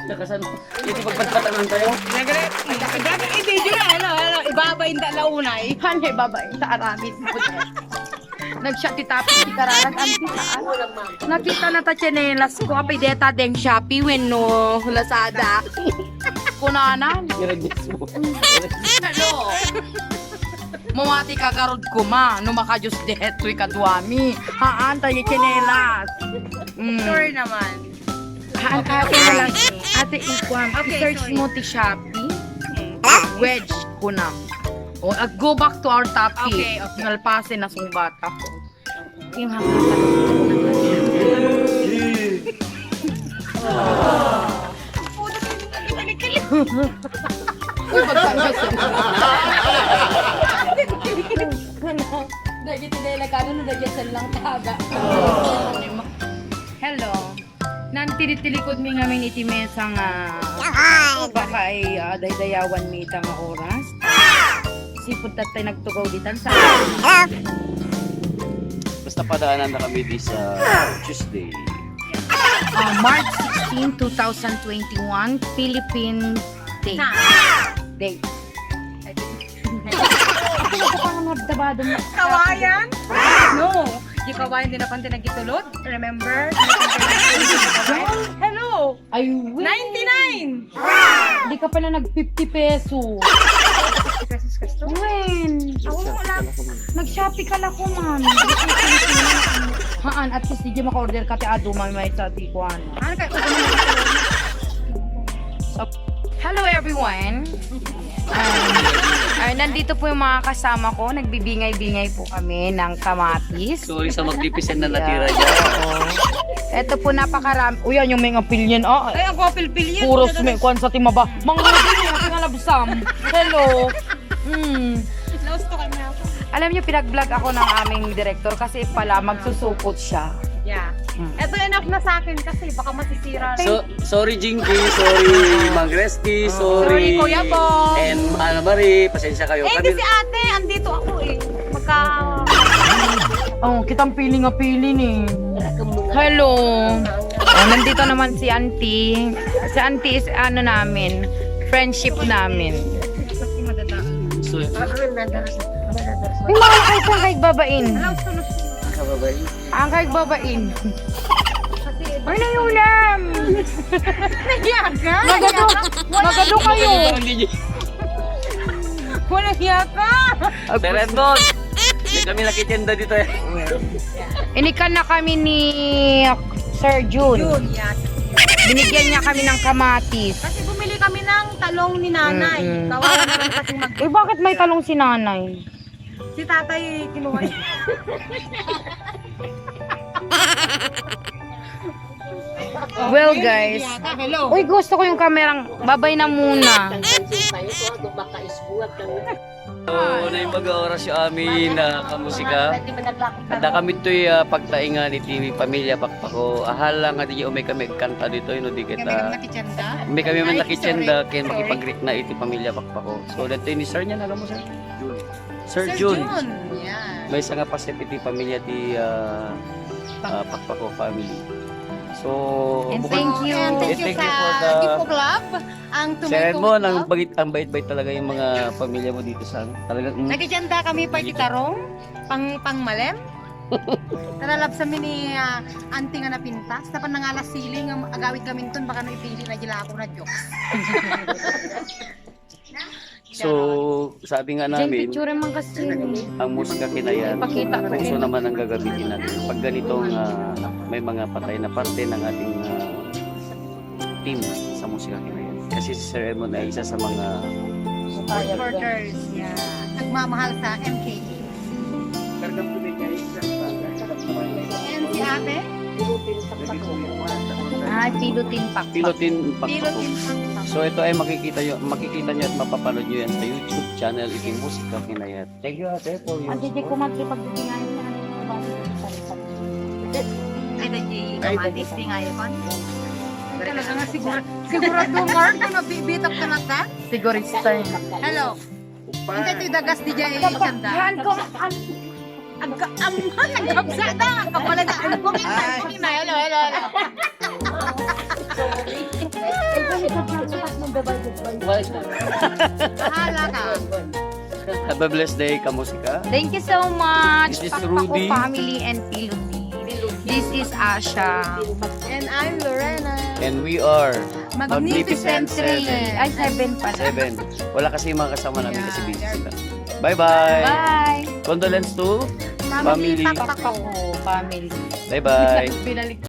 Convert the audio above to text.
Nakasan. Ito pagpagpatangan tayo. Video na, hello. Ibabayin da launay. Ano ibabayin sa aramid mo. Nag-shot itapi si Kararag anti saan. Nakita na ta tsinelas ko. Apay deta deng Shopee when no Lazada. Kunanan. I-register mo. Hello. Mawati ka karod ko ma. No makajus deto'y kadwami. Haan tayo tsinelas. Sorry naman. Haan ate na lang. Ate Ikwam. Okay, Search sorry. mo ti Shopee. Wedge kunam. O, go back to our topic. Okay. Nalpasin na sung bata ko. Yung Hello. Nantili-tilikod mi ngamin iti mesang baka ay daydayawan mi ita nga oras. Sipod tatay nagtugaw ditan sa Basta padaanan na kami di sa Tuesday. March 16, 2021, Philippine Day. Day. Kawayan? No. Di kawayan din napan tinagitulod. Remember? Hello. Ay, wait. 99. Di ka pala nag 50 peso. 50 pesos kasto. When? Nag-shopee ka lang ko, man. Haan, at least di maka-order ka ti ado, may sa tikuan. Ano kayo? Hello everyone! Nandito po yung mga kasama ko. Nagbibingay-bingay po kami ng kamatis. Sorry sa magpipisen na natira dyan. Oo. Ito po napakarami. Uy, yan yung mga pilyan. Ay, ako pilpil yan. Puros may kwan sa timaba. Mga din yung aking alabsam. Hello. Lost to kami ako. Alam niyo, pinag-vlog ako ng aming director kasi pala magsusupot siya. Yeah. Ito enough na sa akin kasi baka masisira. So, sorry Jinky, sorry Mang Resty, sorry. Sorry, Kuya Bong. And Ana Marie, pasensya kayo. Hindi si ate, andito ako eh. Oh, kitang pili nga pili ni. Hello. Oh, nandito naman si auntie. Si auntie is ano namin, friendship namin. So, May mga kayo sa kahit babain. kababay. Ang kahit babain. Ay, nayulam! Nagyaka? Nagado kayo! Walang yaka! Serenbon! Hindi kami nakitenda dito eh. Inikan na kami ni Sir June. Yeah. Binigyan niya kami ng kamatis. Kasi bumili kami ng talong ni nanay. Kawawa naman kasi Eh, bakit may talong si nanay? si tatay kinuha niya. Well, guys. Hello. Uy, gusto ko yung kamerang babay na muna. So, na yung mag-oras yung amin na kamusika. Kada kami ito'y pagtaingan iti pamilya Pakpako. Ahala nga di umay kami kanta dito, no, di kita. May kami man nakitsenda kaya makipag-greet na iti pamilya Pakpako. So, dito ni Sir niya, nagamo Sir? Sir June. Yeah. May isang pasip iti pamilya ti Pakpako family. So, And bukod- thank you. And thank you Thank you sa for the- Tipo Club. Ang Seren Tomato mo, Club. ang bait-bait talaga yung mga pamilya mo dito sa talagang Nagijanda kami pa gitarong, pang malem. Nalalab sa mini auntie nga napintas. Tapan na nga alas siling, agawid kami ton baka no ipili na gila ako na jokes. So, sabi nga Diyan, namin, picture man kasi. ang musika kinayan, Pakita ko puso rin. naman ang gagamitin natin. Pag ganitong may mga patay na parte ng ating team sa musika kinayan. Kasi si Sir Edmond ay isa sa mga Supporters. Yeah. Nagmamahal sa MKE. And si ate? Ay, pilutin pa. pilotin Pakpako. Pilotin Pakpak. So ito ay makikita nyo at mapapanood nyo yan sa YouTube channel Iti Musika Kinayat. Thank you ate for your Ang hindi ko magpipagbitingan na Ay, dahil kamatis di nga yun. Talaga nga sigurado Mark kung nabibitak ka na ta? sigurista yun. Hello. Hindi ito yung dagas di dyan isyanda. Han ko, Nagkapsa na. Kapala na. Hello. Bahala ka. Have a blessed day, kamusika. Thank you so much, This is Pakpako Rudy. family and Piluni. This is Asha. And I'm Lorena. And we are Magnificent 3. Ay, 7 pala. 7. Wala kasi yung mga kasama namin kasi busy sila. Bye-bye. Bye! Condolence to Family family. Pakpako. Pakpako family. Bye-bye. Binalik